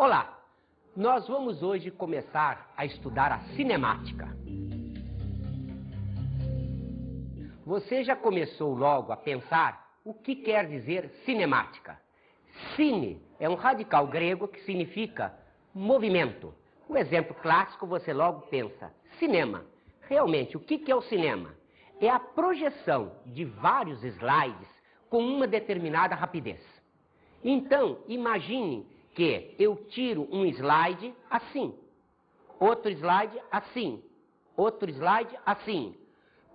Olá, nós vamos hoje começar a estudar a cinemática. Você já começou logo a pensar o que quer dizer cinemática? Cine é um radical grego que significa movimento. Um exemplo clássico, você logo pensa, cinema. Realmente, o que é o cinema? É a projeção de vários slides com uma determinada rapidez. Então, imagine que eu tiro um slide assim, outro slide assim, outro slide assim.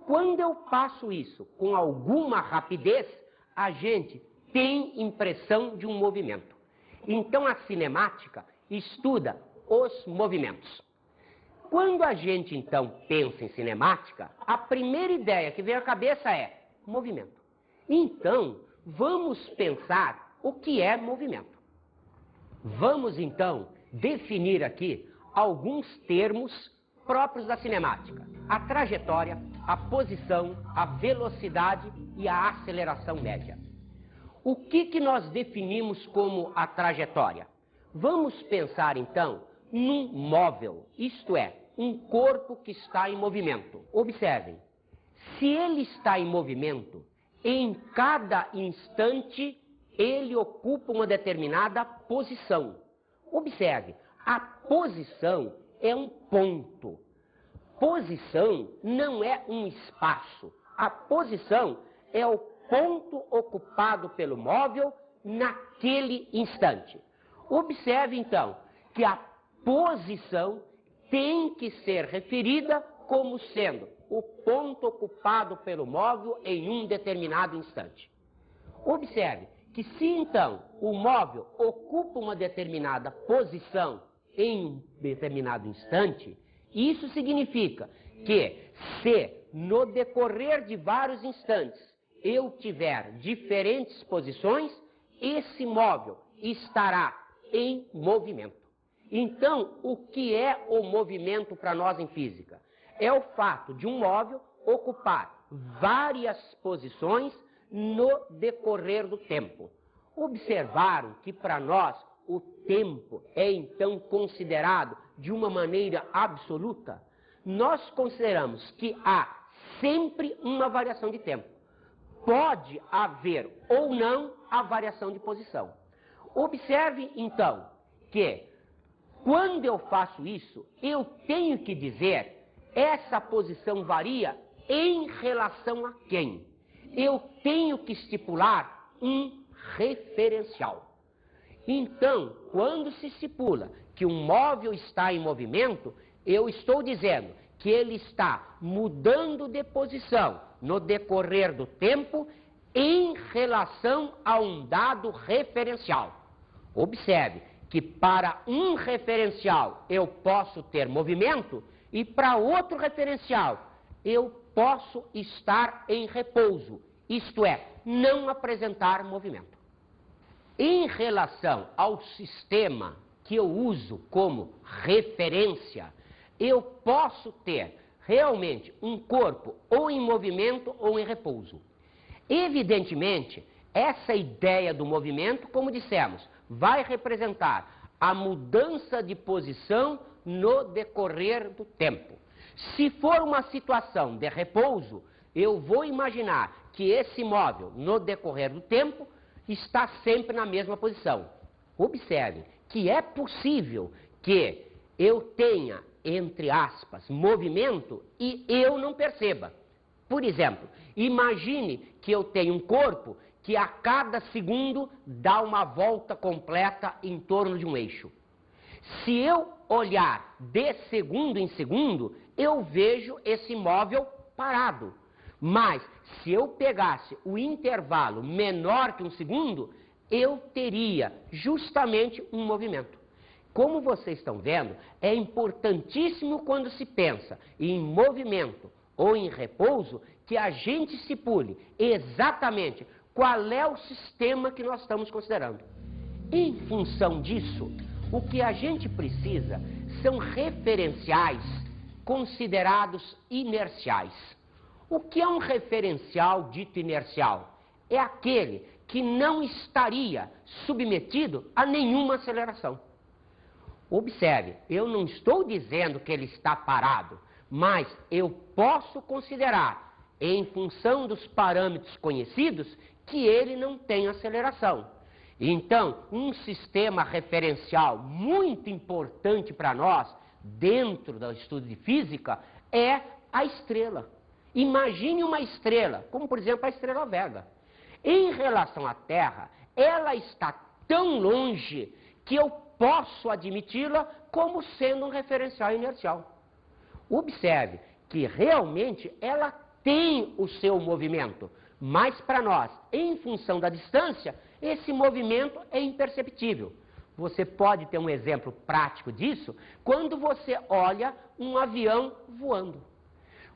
Quando eu faço isso com alguma rapidez, a gente tem impressão de um movimento. Então, a cinemática estuda os movimentos. Quando a gente, então, pensa em cinemática, a primeira ideia que vem à cabeça é movimento. Então, vamos pensar o que é movimento. Vamos, então, definir aqui alguns termos próprios da cinemática. A trajetória, a posição, a velocidade e a aceleração média. O que nós definimos como a trajetória? Vamos pensar, então, num móvel, isto é, um corpo que está em movimento. Observem, se ele está em movimento, em cada instante ele ocupa uma determinada posição. Observe, a posição é um ponto. Posição não é um espaço. A posição é o ponto ocupado pelo móvel naquele instante. Observe, então, que a posição tem que ser referida como sendo o ponto ocupado pelo móvel em um determinado instante. Observe que se, então, o móvel ocupa uma determinada posição em um determinado instante, isso significa que se, no decorrer de vários instantes, eu tiver diferentes posições, esse móvel estará em movimento. Então, o que é o movimento para nós em física? É o fato de um móvel ocupar várias posições no decorrer do tempo. Observaram que para nós o tempo é então considerado de uma maneira absoluta? Nós consideramos que há sempre uma variação de tempo. Pode haver ou não a variação de posição. Observe então que quando eu faço isso, eu tenho que dizer essa posição varia em relação a quem? Eu tenho que estipular um referencial. Então, quando se estipula que um móvel está em movimento, eu estou dizendo que ele está mudando de posição no decorrer do tempo em relação a um dado referencial. Observe que para um referencial eu posso ter movimento e para outro referencial eu posso estar em repouso, isto é, não apresentar movimento. Em relação ao sistema que eu uso como referência, eu posso ter realmente um corpo ou em movimento ou em repouso. Evidentemente, essa ideia do movimento, como dissemos, vai representar a mudança de posição no decorrer do tempo. Se for uma situação de repouso, eu vou imaginar que esse móvel, no decorrer do tempo, está sempre na mesma posição. Observe que é possível que eu tenha, entre aspas, movimento e eu não perceba. Por exemplo, imagine que eu tenho um corpo que a cada segundo dá uma volta completa em torno de um eixo. Se eu olhar de segundo em segundo, eu vejo esse móvel parado. Mas, se eu pegasse o intervalo menor que um segundo, eu teria justamente um movimento. Como vocês estão vendo, é importantíssimo quando se pensa em movimento ou em repouso, que a gente estipule exatamente qual é o sistema que nós estamos considerando. Em função disso, o que a gente precisa são referenciais considerados inerciais. O que é um referencial dito inercial? É aquele que não estaria submetido a nenhuma aceleração. Observe, eu não estou dizendo que ele está parado, mas eu posso considerar, em função dos parâmetros conhecidos, que ele não tem aceleração. Então, um sistema referencial muito importante para nós, dentro do estudo de física, é a estrela. Imagine uma estrela, como por exemplo a estrela Vega. Em relação à Terra, ela está tão longe que eu posso admiti-la como sendo um referencial inercial. Observe que realmente ela tem o seu movimento, mas para nós, em função da distância, esse movimento é imperceptível. Você pode ter um exemplo prático disso quando você olha um avião voando.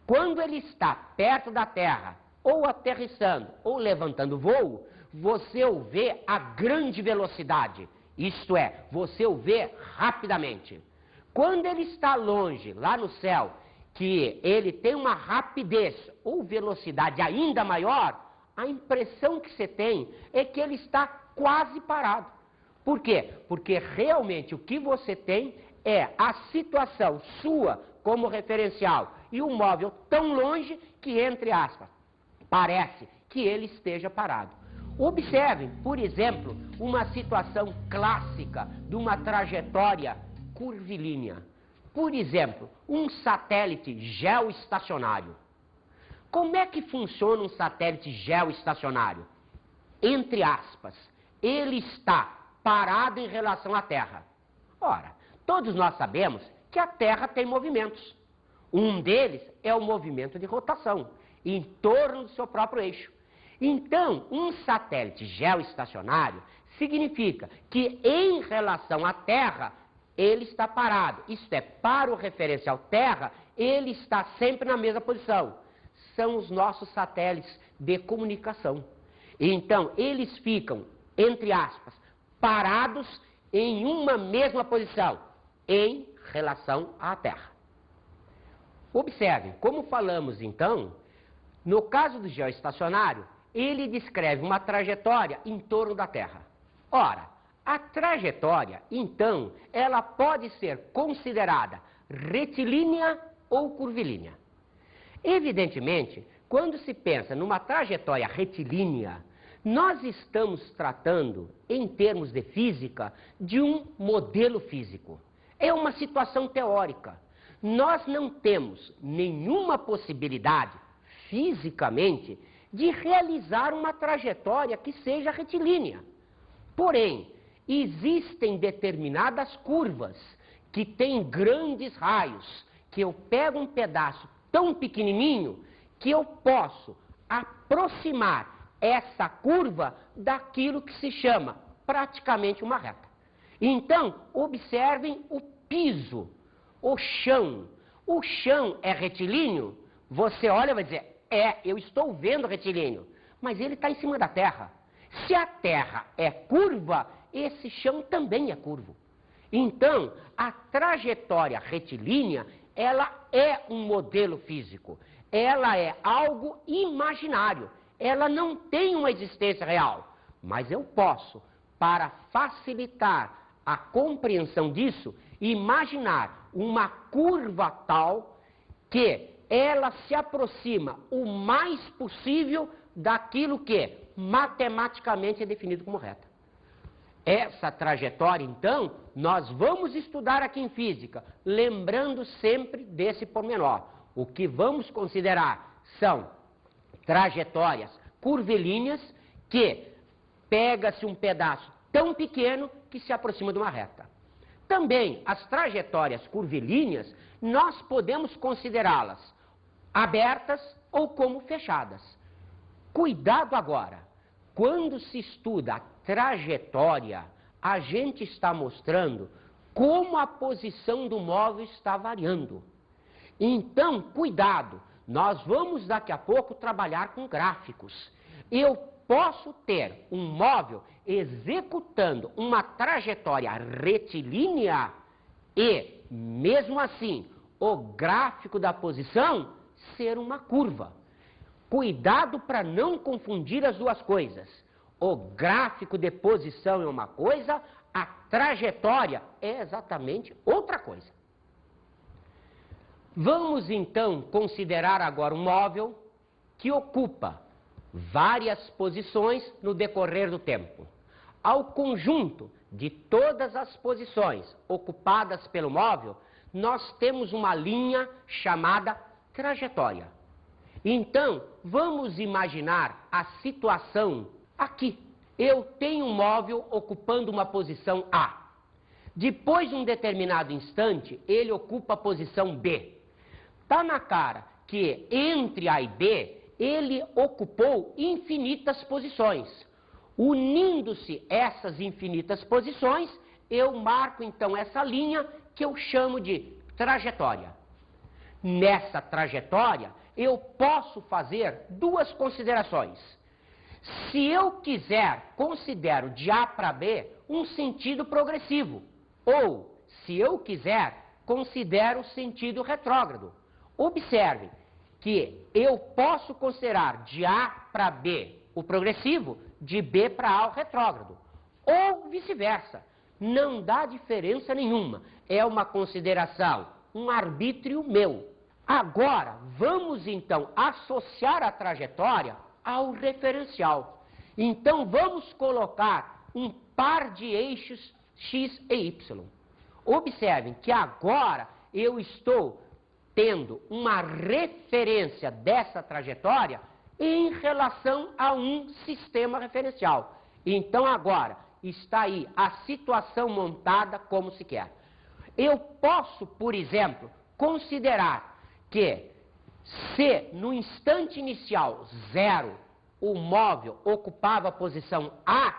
Quando ele está perto da Terra, ou aterrissando, ou levantando voo, você o vê a grande velocidade. Isto é, você o vê rapidamente. Quando ele está longe, lá no céu, que ele tem uma rapidez ou velocidade ainda maior, a impressão que você tem é que ele está quase parado. Por quê? Porque realmente o que você tem é a situação sua como referencial e o móvel tão longe que, entre aspas, parece que ele esteja parado. Observem, por exemplo, uma situação clássica de uma trajetória curvilínea. Por exemplo, um satélite geoestacionário. Como é que funciona um satélite geoestacionário? Entre aspas, ele está parado em relação à Terra. Ora, todos nós sabemos que a Terra tem movimentos. Um deles é o movimento de rotação, em torno do seu próprio eixo. Então, um satélite geoestacionário significa que, em relação à Terra, ele está parado. Isto é, para o referencial Terra, ele está sempre na mesma posição. São os nossos satélites de comunicação. Então, eles ficam, entre aspas, parados em uma mesma posição, em relação à Terra. Observe, como falamos então, no caso do geoestacionário, ele descreve uma trajetória em torno da Terra. Ora, a trajetória, então, ela pode ser considerada retilínea ou curvilínea. Evidentemente, quando se pensa numa trajetória retilínea, nós estamos tratando, em termos de física, de um modelo físico. É uma situação teórica. Nós não temos nenhuma possibilidade, fisicamente, de realizar uma trajetória que seja retilínea. Porém, existem determinadas curvas que têm grandes raios, que eu pego um pedaço tão pequenininho que eu posso aproximar essa curva daquilo que se chama praticamente uma reta. Então, observem o piso, o chão. O chão é retilíneo? Você olha e vai dizer, eu estou vendo retilíneo, mas ele está em cima da Terra. Se a Terra é curva, esse chão também é curvo. Então, a trajetória retilínea, ela é um modelo físico. Ela é algo imaginário. Ela não tem uma existência real. Mas eu posso, para facilitar a compreensão disso, imaginar uma curva tal que ela se aproxima o mais possível daquilo que matematicamente é definido como reta. Essa trajetória, então, nós vamos estudar aqui em física, lembrando sempre desse pormenor. O que vamos considerar são trajetórias curvilíneas que pega-se um pedaço tão pequeno que se aproxima de uma reta. Também as trajetórias curvilíneas, nós podemos considerá-las abertas ou como fechadas. Cuidado agora, quando se estuda a trajetória, a gente está mostrando como a posição do móvel está variando. Então, cuidado, nós vamos daqui a pouco trabalhar com gráficos. Eu posso ter um móvel executando uma trajetória retilínea e, mesmo assim, o gráfico da posição ser uma curva. Cuidado para não confundir as duas coisas. O gráfico de posição é uma coisa, a trajetória é exatamente outra coisa. Vamos então considerar agora um móvel que ocupa várias posições no decorrer do tempo. Ao conjunto de todas as posições ocupadas pelo móvel, nós temos uma linha chamada trajetória. Então, vamos imaginar a situação aqui. Eu tenho um móvel ocupando uma posição A. Depois de um determinado instante, ele ocupa a posição B. Está na cara que entre A e B, ele ocupou infinitas posições. Unindo-se essas infinitas posições, eu marco então essa linha que eu chamo de trajetória. Nessa trajetória, eu posso fazer duas considerações. Se eu quiser, considero de A para B um sentido progressivo. Ou, se eu quiser, considero o sentido retrógrado. Observe que eu posso considerar de A para B o progressivo, de B para A o retrógrado. Ou vice-versa. Não dá diferença nenhuma. É uma consideração, um arbítrio meu. Agora, vamos então associar a trajetória ao referencial. Então, vamos colocar um par de eixos X e Y. Observem que agora eu estou tendo uma referência dessa trajetória em relação a um sistema referencial. Então, agora, está aí a situação montada como se quer. Eu posso, por exemplo, considerar que se no instante inicial 0 o móvel ocupava a posição A,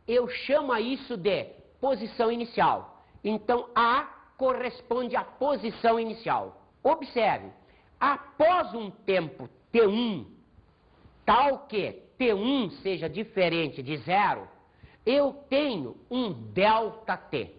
eu chamo isso de posição inicial. Então, A corresponde à posição inicial. Observe, após um tempo T1, tal que T1 seja diferente de 0, eu tenho um ΔT,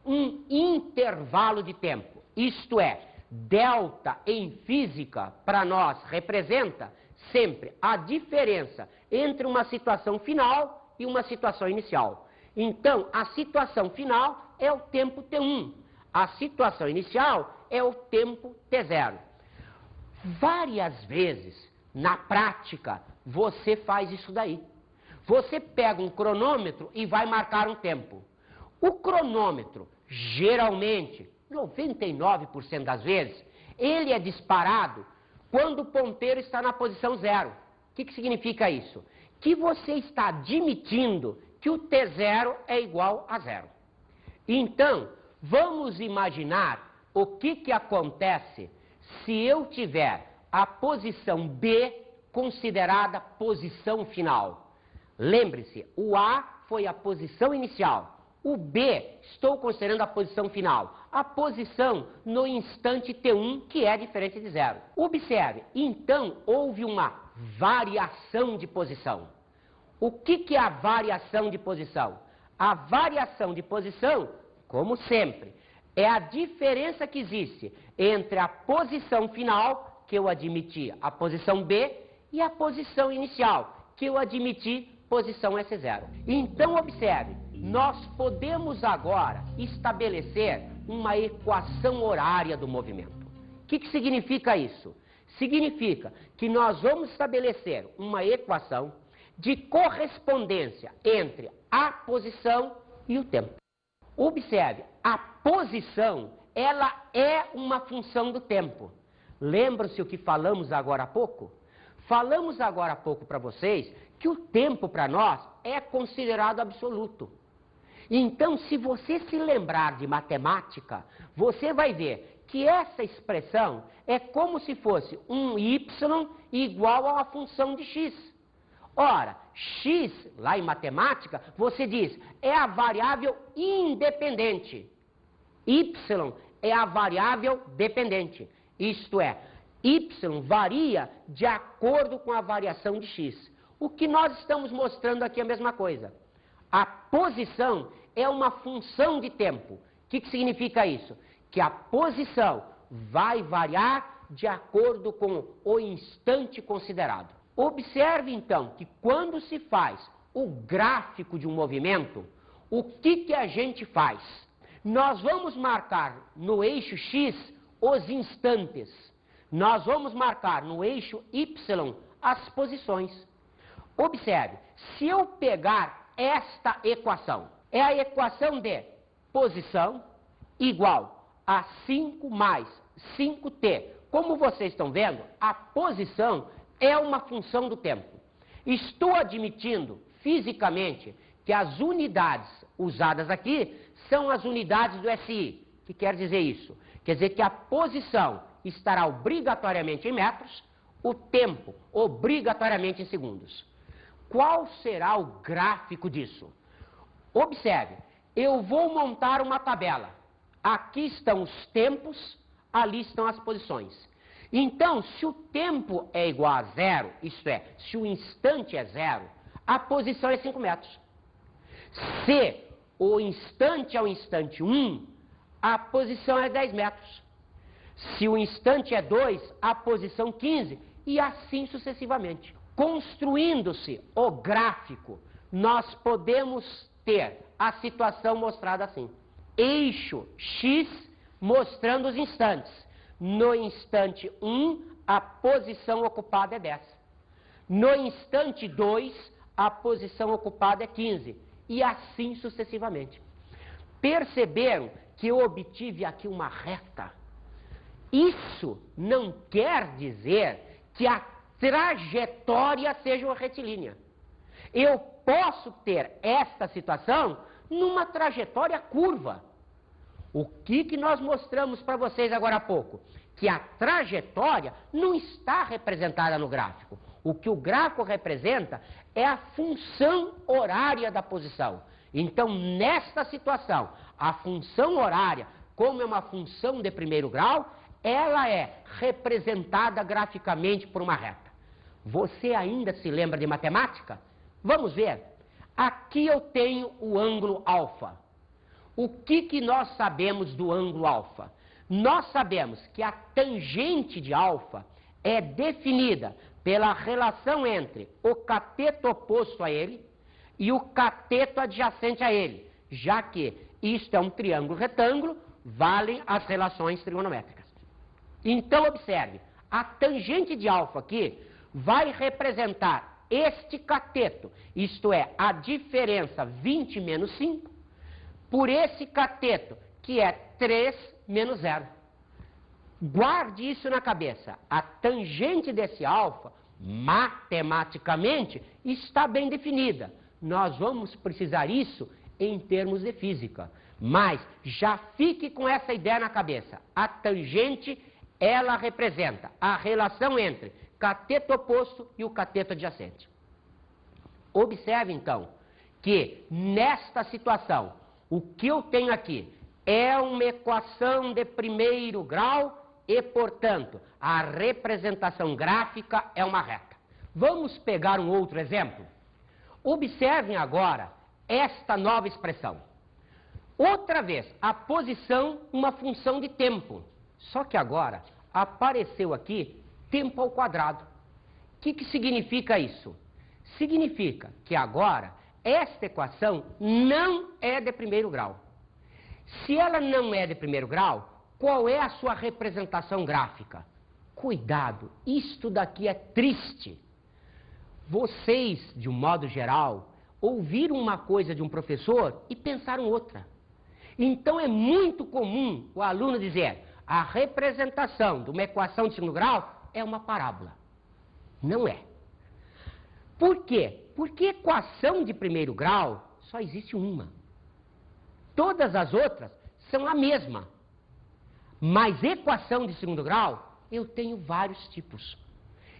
um intervalo de tempo. Isto é, delta em física, para nós, representa sempre a diferença entre uma situação final e uma situação inicial. Então, a situação final é o tempo T1, a situação inicial é o tempo T0. Várias vezes, na prática, você faz isso daí. Você pega um cronômetro e vai marcar um tempo. O cronômetro, geralmente, 99% das vezes, ele é disparado quando o ponteiro está na posição 0. O que significa isso? Que você está admitindo que o T0 é igual a 0. Então, vamos imaginar o que acontece se eu tiver a posição B considerada posição final. Lembre-se, o A foi a posição inicial. O B, estou considerando a posição final. A posição no instante T1, que é diferente de 0. Observe, então houve uma variação de posição. O que é a variação de posição? A variação de posição, como sempre, é a diferença que existe entre a posição final, que eu admiti a posição B, e a posição inicial, que eu admiti posição S0. Então, observe, nós podemos agora estabelecer uma equação horária do movimento. O que significa isso? Significa que nós vamos estabelecer uma equação de correspondência entre a posição e o tempo. Observe, a posição, ela é uma função do tempo. Lembram-se o que falamos agora há pouco? Falamos agora há pouco para vocês que o tempo para nós é considerado absoluto. Então, se você se lembrar de matemática, você vai ver que essa expressão é como se fosse um y igual a uma função de x. Ora, x, lá em matemática, você diz, é a variável independente. Y é a variável dependente. Isto é, y varia de acordo com a variação de x. O que nós estamos mostrando aqui é a mesma coisa. A posição é uma função de tempo. O que significa isso? Que a posição vai variar de acordo com o instante considerado. Observe, então, que quando se faz o gráfico de um movimento, o que a gente faz? Nós vamos marcar no eixo X os instantes. Nós vamos marcar no eixo Y as posições. Observe, se eu pegar esta equação, é a equação de posição igual a 5 mais 5t. Como vocês estão vendo, a posição é uma função do tempo. Estou admitindo fisicamente que as unidades usadas aqui são as unidades do SI. O que quer dizer isso? Quer dizer que a posição estará obrigatoriamente em metros, o tempo obrigatoriamente em segundos. Qual será o gráfico disso? Observe, eu vou montar uma tabela. Aqui estão os tempos, ali estão as posições. Então, se o tempo é igual a zero, isto é, se o instante é zero, a posição é 5 metros. Se o instante é o instante 1, a posição é 10 metros. Se o instante é 2, a posição 15, e assim sucessivamente. Construindo-se o gráfico, nós podemos ter a situação mostrada assim. Eixo X mostrando os instantes. No instante 1, a posição ocupada é 10. No instante 2, a posição ocupada é 15. E assim sucessivamente. Perceberam que eu obtive aqui uma reta? Isso não quer dizer que a trajetória seja uma retilínea. Eu posso ter esta situação numa trajetória curva. O que nós mostramos para vocês agora há pouco? Que a trajetória não está representada no gráfico. O que o gráfico representa é a função horária da posição. Então, nesta situação, a função horária, como é uma função de primeiro grau, ela é representada graficamente por uma reta. Você ainda se lembra de matemática? Vamos ver. Aqui eu tenho o ângulo alfa. O que nós sabemos do ângulo alfa? Nós sabemos que a tangente de alfa é definida pela relação entre o cateto oposto a ele e o cateto adjacente a ele, já que isto é um triângulo retângulo, valem as relações trigonométricas. Então, observe, a tangente de alfa aqui vai representar este cateto, isto é, a diferença 20 menos 5, por esse cateto, que é 3 menos 0. Guarde isso na cabeça. A tangente desse alfa, matematicamente, está bem definida. Nós vamos precisar isso em termos de física. Mas já fique com essa ideia na cabeça. A tangente, ela representa a relação entre cateto oposto e o cateto adjacente. Observe, então, que nesta situação, o que eu tenho aqui é uma equação de primeiro grau e, portanto, a representação gráfica é uma reta. Vamos pegar um outro exemplo? Observem agora esta nova expressão. Outra vez, a posição, uma função de tempo. Só que agora apareceu aqui tempo ao quadrado. O que significa isso? Significa que agora esta equação não é de primeiro grau. Se ela não é de primeiro grau, qual é a sua representação gráfica? Cuidado, isto daqui é triste. Vocês, de um modo geral, ouviram uma coisa de um professor e pensaram outra. Então é muito comum o aluno dizer: a representação de uma equação de segundo grau é uma parábola. Não é. Por quê? Porque equação de primeiro grau só existe uma. Todas as outras são a mesma. Mas equação de segundo grau, eu tenho vários tipos.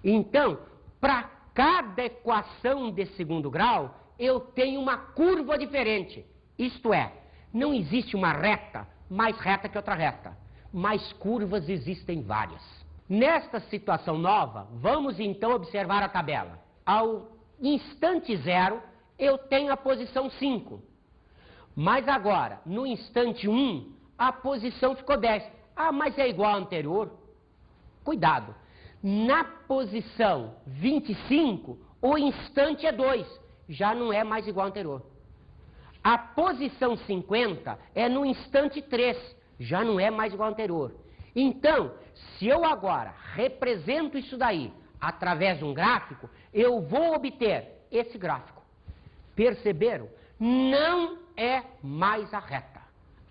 Então, para cada equação de segundo grau, eu tenho uma curva diferente. Isto é, não existe uma reta mais reta que outra reta. Mas curvas existem várias. Nesta situação nova, vamos então observar a tabela. Ao instante 0, eu tenho a posição 5. Mas agora, no instante 1, a posição ficou 10. Ah, mas é igual à anterior? Cuidado. Na posição 25, o instante é 2. Já não é mais igual ao anterior. A posição 50 é no instante 3, já não é mais igual ao anterior. Então, se eu agora represento isso daí através de um gráfico, eu vou obter esse gráfico. Perceberam? Não é mais a reta.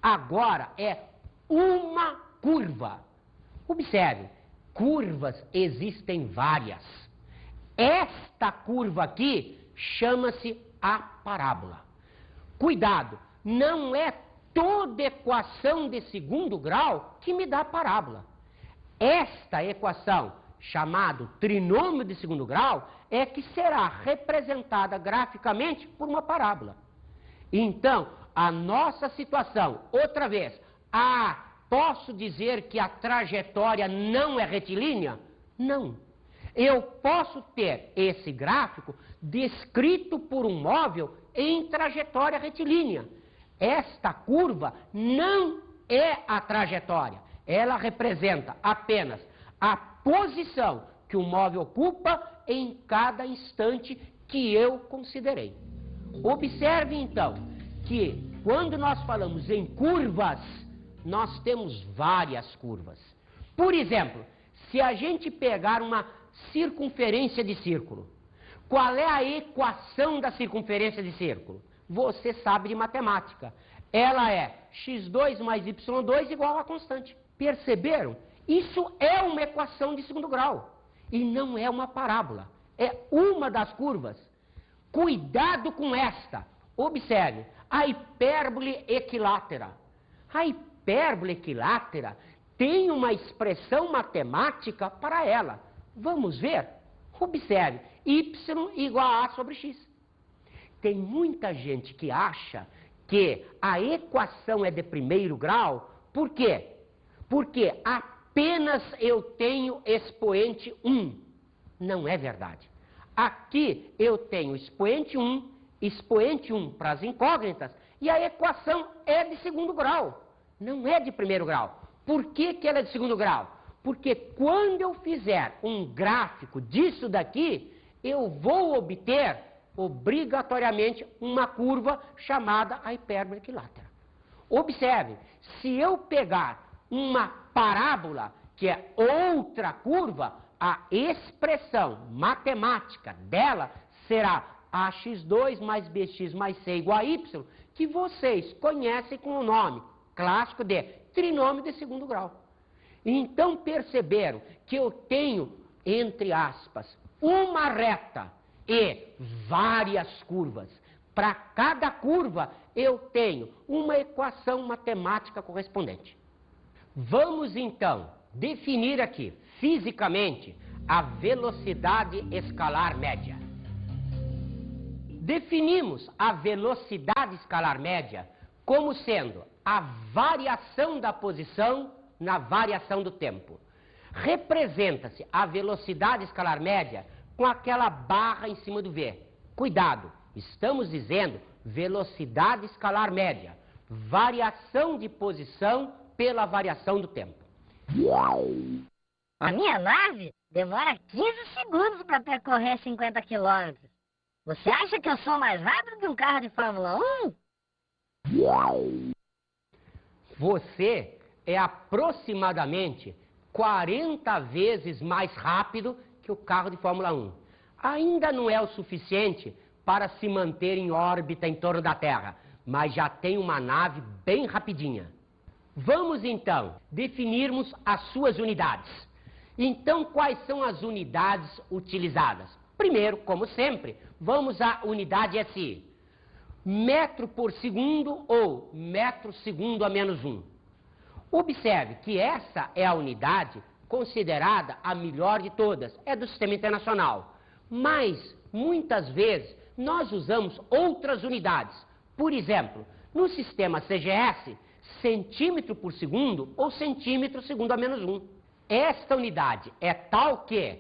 Agora é uma curva. Observe, curvas existem várias. Esta curva aqui chama-se a parábola. Cuidado, não é toda equação de segundo grau que me dá a parábola. Esta equação, chamada trinômio de segundo grau, é que será representada graficamente por uma parábola. Então, a nossa situação, outra vez, posso dizer que a trajetória não é retilínea? Não. Eu posso ter esse gráfico descrito por um móvel em trajetória retilínea. Esta curva não é a trajetória. Ela representa apenas a posição que o móvel ocupa em cada instante que eu considerei. Observe então que quando nós falamos em curvas, nós temos várias curvas. Por exemplo, se a gente pegar uma circunferência de círculo, qual é a equação da circunferência de círculo? Você sabe de matemática. Ela é x2 mais y2 igual a constante. Perceberam? Isso é uma equação de segundo grau. E não é uma parábola. É uma das curvas. Cuidado com esta. Observe, a hipérbole equilátera. A hipérbole equilátera tem uma expressão matemática para ela. Vamos ver? Observe, y igual a sobre x. Tem muita gente que acha que a equação é de primeiro grau. Por quê? Porque apenas eu tenho expoente 1. Não é verdade. Aqui eu tenho expoente 1 para as incógnitas, e a equação é de segundo grau, não é de primeiro grau. Por que ela é de segundo grau? Porque quando eu fizer um gráfico disso daqui, eu vou obter, obrigatoriamente, uma curva chamada a hipérbole equilátera. Observe, se eu pegar uma parábola, que é outra curva, a expressão matemática dela será ax2 mais bx mais c igual a y, que vocês conhecem com o nome clássico de trinômio de segundo grau. Então perceberam que eu tenho, entre aspas, uma reta e várias curvas. Para cada curva eu tenho uma equação matemática correspondente. Vamos então definir aqui, fisicamente, a velocidade escalar média. Definimos a velocidade escalar média como sendo a variação da posição na variação do tempo. Representa-se a velocidade escalar média com aquela barra em cima do V. Cuidado, estamos dizendo velocidade escalar média, variação de posição pela variação do tempo. A minha nave demora 15 segundos para percorrer 50 quilômetros. Você acha que eu sou mais rápido que um carro de Fórmula 1? Você é aproximadamente 40 vezes mais rápido que o carro de Fórmula 1. Ainda não é o suficiente para se manter em órbita em torno da Terra, mas já tem uma nave bem rapidinha. Vamos então definirmos as suas unidades. Então, quais são as unidades utilizadas? Primeiro, como sempre, vamos à unidade SI. Metro por segundo ou metro segundo a menos 1. Observe que essa é a unidade considerada a melhor de todas, é do Sistema Internacional. Mas, muitas vezes, nós usamos outras unidades. Por exemplo, no sistema CGS, centímetro por segundo ou centímetro segundo a menos 1. Esta unidade é tal que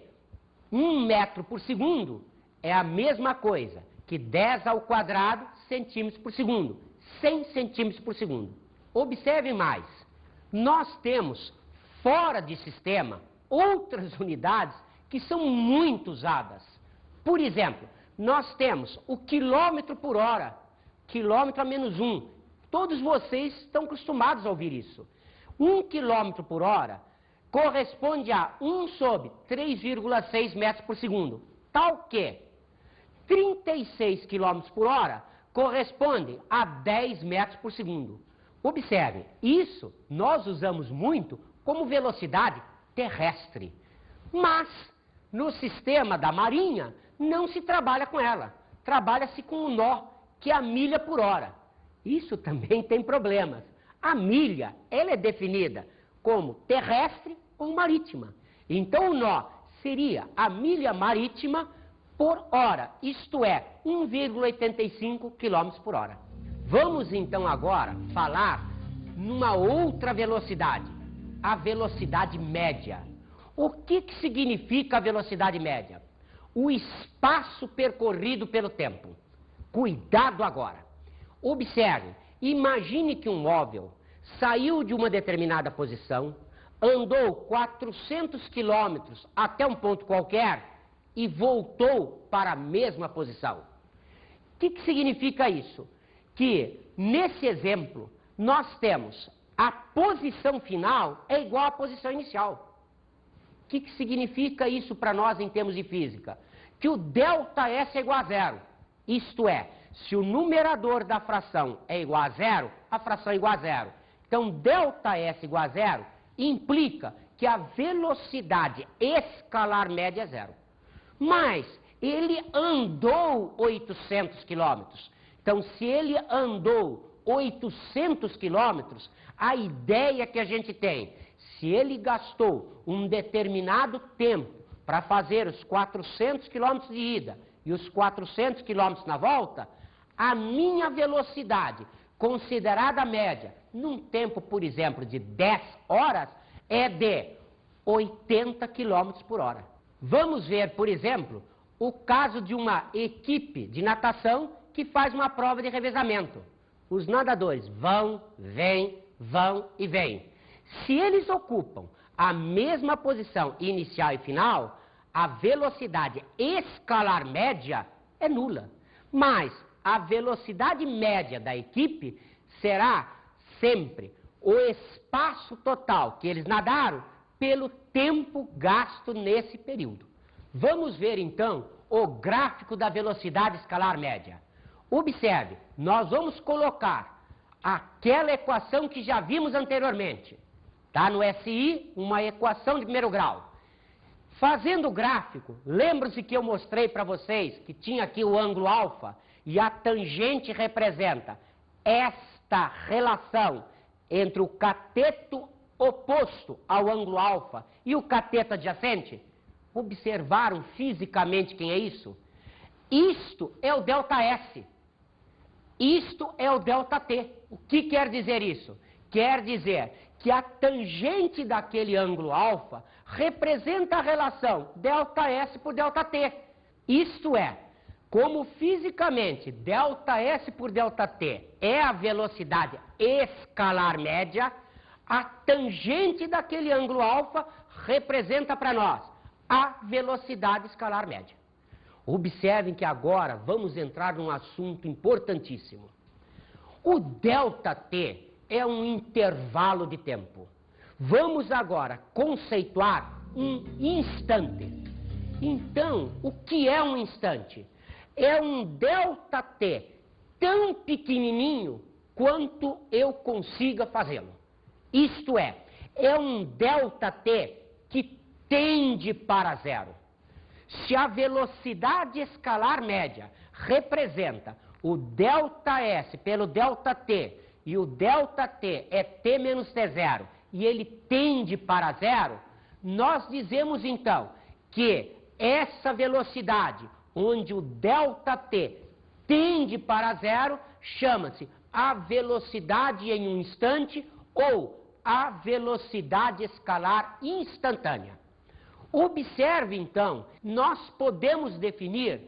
1 metro por segundo é a mesma coisa que 10 ao quadrado centímetros por segundo, 100 centímetros por segundo. Observe mais, nós temos fora de sistema outras unidades que são muito usadas. Por exemplo, nós temos o quilômetro por hora. quilômetro a menos 1. Todos vocês estão acostumados a ouvir isso. 1 km por hora corresponde a 1 sobre 3,6 metros por segundo. Tal que 36 km por hora corresponde a 10 metros por segundo. Observem, isso nós usamos muito como velocidade terrestre. Mas no sistema da Marinha não se trabalha com ela. Trabalha-se com um nó, que é a milha por hora. Isso também tem problemas. A milha, ela é definida como terrestre ou marítima. Então o nó seria a milha marítima por hora, isto é, 1,85 km por hora. Vamos então agora falar numa outra velocidade, a velocidade média. O que significa a velocidade média? O espaço percorrido pelo tempo. Cuidado agora. Observe, imagine que um móvel saiu de uma determinada posição, andou 400 quilômetros até um ponto qualquer e voltou para a mesma posição. O que significa isso? Que, nesse exemplo, nós temos a posição final é igual à posição inicial. O que significa isso para nós em termos de física? Que o ΔS é igual a zero. Isto é, se o numerador da fração é igual a zero, a fração é igual a zero. Então, ΔS igual a zero implica que a velocidade escalar média é zero. Mas ele andou 800 quilômetros. Então, se ele andou 800 quilômetros, a ideia que a gente tem, se ele gastou um determinado tempo para fazer os 400 quilômetros de ida e os 400 quilômetros na volta, a minha velocidade, considerada média, num tempo, por exemplo, de 10 horas, é de 80 quilômetros por hora. Vamos ver, por exemplo, o caso de uma equipe de natação que faz uma prova de revezamento. Os nadadores vão e vêm. Se eles ocupam a mesma posição inicial e final, a velocidade escalar média é nula. Mas a velocidade média da equipe será sempre o espaço total que eles nadaram pelo tempo gasto nesse período. Vamos ver então o gráfico da velocidade escalar média. Observe, nós vamos colocar aquela equação que já vimos anteriormente. Está no SI, uma equação de primeiro grau. Fazendo o gráfico, lembram-se que eu mostrei para vocês que tinha aqui o ângulo alfa e a tangente representa esta relação entre o cateto oposto ao ângulo alfa e o cateto adjacente? Observaram fisicamente quem é isso? Isto é o ΔS. Isto é o ΔT. O que quer dizer isso? Quer dizer que a tangente daquele ângulo alfa representa a relação ΔS por ΔT. Isto é, como fisicamente ΔS por ΔT é a velocidade escalar média, a tangente daquele ângulo alfa representa para nós a velocidade escalar média. Observem que agora vamos entrar num assunto importantíssimo. O ΔT é um intervalo de tempo. Vamos agora conceituar um instante. Então, o que é um instante? É um ΔT tão pequenininho quanto eu consiga fazê-lo. Isto é um ΔT que tende para zero. Se a velocidade escalar média representa o ΔS pelo ΔT e o ΔT é T menos T0 e ele tende para zero, nós dizemos então que essa velocidade onde o ΔT tende para zero chama-se a velocidade em um instante ou a velocidade escalar instantânea. Observe então, nós podemos definir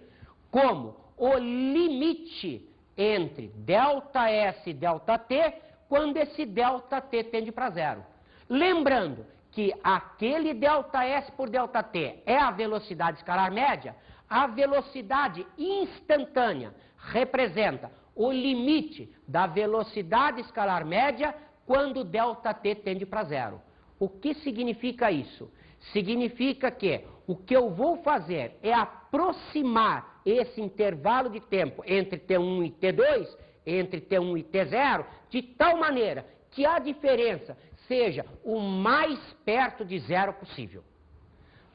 como o limite entre ΔS e ΔT quando esse ΔT tende para zero. Lembrando que aquele ΔS por ΔT é a velocidade escalar média, a velocidade instantânea representa o limite da velocidade escalar média quando ΔT tende para zero. O que significa isso? Significa que o que eu vou fazer é aproximar esse intervalo de tempo entre T1 e T2, entre T1 e T0, de tal maneira que a diferença seja o mais perto de zero possível.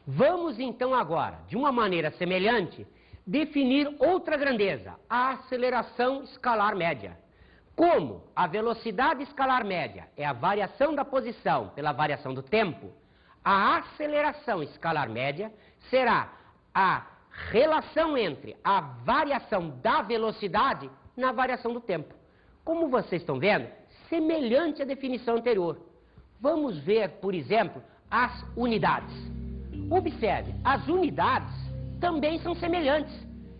Vamos então agora, de uma maneira semelhante, definir outra grandeza, a aceleração escalar média. Como a velocidade escalar média é a variação da posição pela variação do tempo, a aceleração escalar média será a relação entre a variação da velocidade na variação do tempo. Como vocês estão vendo, semelhante à definição anterior. Vamos ver, por exemplo, as unidades. Observe, as unidades também são semelhantes.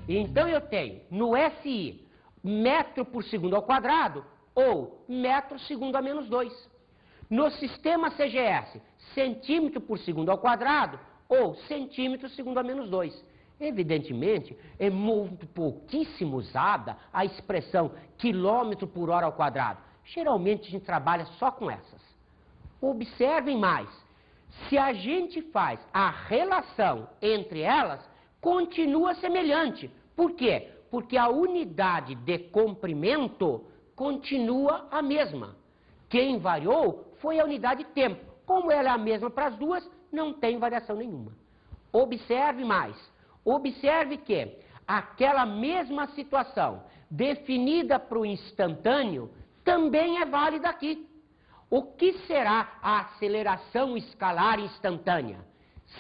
Então eu tenho no SI metro por segundo ao quadrado ou metro segundo a menos 2. No sistema CGS, centímetro por segundo ao quadrado ou centímetro segundo a menos 2. Evidentemente, é muito pouquíssimo usada a expressão quilômetro por hora ao quadrado. Geralmente a gente trabalha só com essas. Observem mais. Se a gente faz a relação entre elas, continua semelhante. Por quê? Porque a unidade de comprimento continua a mesma. Quem variou foi a unidade de tempo. Como ela é a mesma para as duas, não tem variação nenhuma. Observe mais. Observe que aquela mesma situação definida para o instantâneo também é válida aqui. O que será a aceleração escalar instantânea?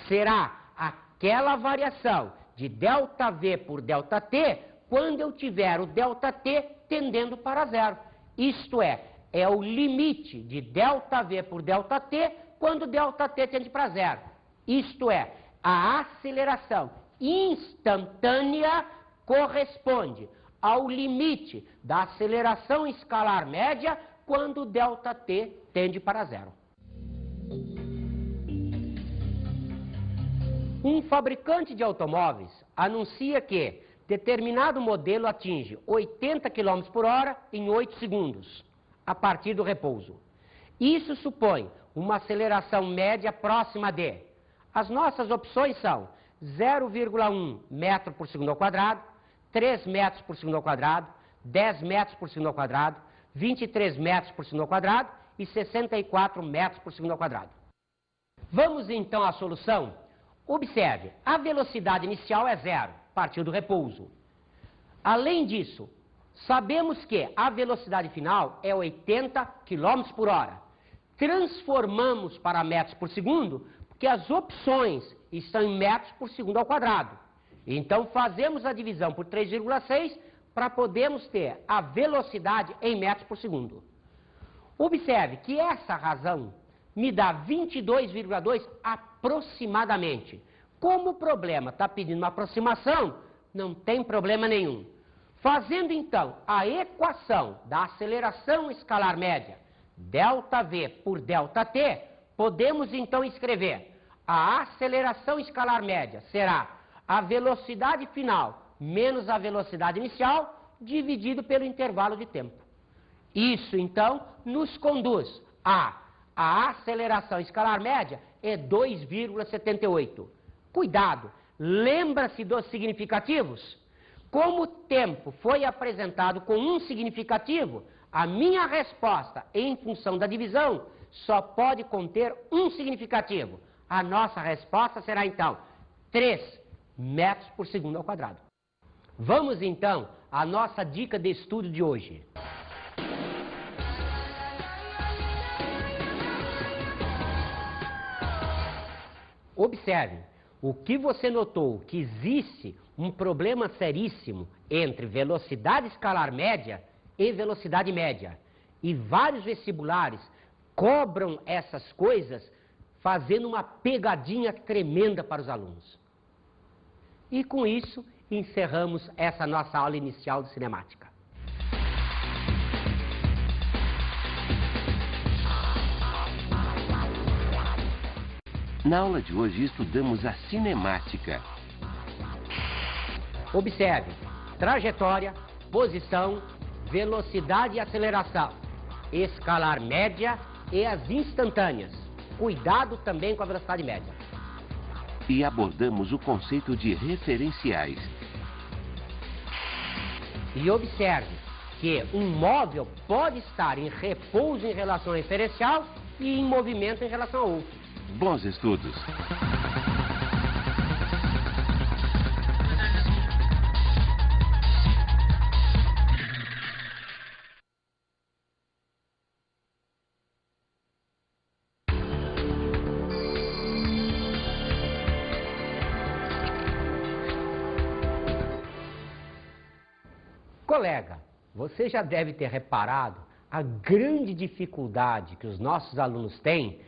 Será aquela variação de ΔV por ΔT quando eu tiver o ΔT tendendo para zero. Isto é o limite de ΔV por ΔT quando ΔT tende para zero. Isto é, a aceleração instantânea corresponde ao limite da aceleração escalar média quando ΔT tende para zero. Um fabricante de automóveis anuncia que determinado modelo atinge 80 km por hora em 8 segundos, a partir do repouso. Isso supõe uma aceleração média próxima de... As nossas opções são 0,1 metro por segundo ao quadrado, 3 metros por segundo ao quadrado, 10 metros por segundo ao quadrado, 23 metros por segundo ao quadrado e 64 metros por segundo ao quadrado. Vamos então à solução? Observe, a velocidade inicial é zero, partir do repouso. Além disso, sabemos que a velocidade final é 80 km por hora. Transformamos para metros por segundo, porque as opções estão em metros por segundo ao quadrado. Então fazemos a divisão por 3,6 para podermos ter a velocidade em metros por segundo. Observe que essa razão me dá 22,2 aproximadamente. Como o problema está pedindo uma aproximação, não tem problema nenhum. Fazendo então a equação da aceleração escalar média, ΔV por ΔT, podemos então escrever a aceleração escalar média será a velocidade final menos a velocidade inicial dividido pelo intervalo de tempo. Isso então nos conduz a aceleração escalar média é 2,78. Cuidado, lembra-se dos significativos? Como o tempo foi apresentado com um significativo, a minha resposta em função da divisão só pode conter um significativo. A nossa resposta será então 3 metros por segundo ao quadrado. Vamos então à nossa dica de estudo de hoje. Observe, o que você notou que existe um problema seríssimo entre velocidade escalar média e velocidade média. E vários vestibulares cobram essas coisas fazendo uma pegadinha tremenda para os alunos. E com isso, encerramos essa nossa aula inicial de cinemática. Na aula de hoje estudamos a cinemática. Observe, trajetória, posição, velocidade e aceleração, escalar média e as instantâneas. Cuidado também com a velocidade média. E abordamos o conceito de referenciais. E observe que um móvel pode estar em repouso em relação ao referencial e em movimento em relação ao outro. Bons estudos. Colega, você já deve ter reparado a grande dificuldade que os nossos alunos têm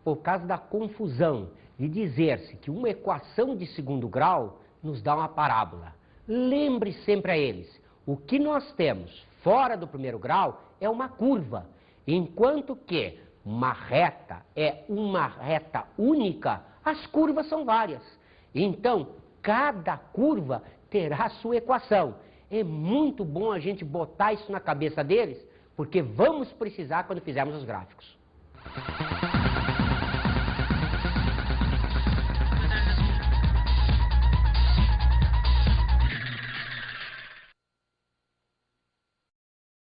por causa da confusão de dizer-se que uma equação de segundo grau nos dá uma parábola. Lembre sempre a eles, o que nós temos fora do primeiro grau é uma curva, enquanto que uma reta é uma reta única, as curvas são várias. Então, cada curva terá a sua equação. É muito bom a gente botar isso na cabeça deles, porque vamos precisar quando fizermos os gráficos.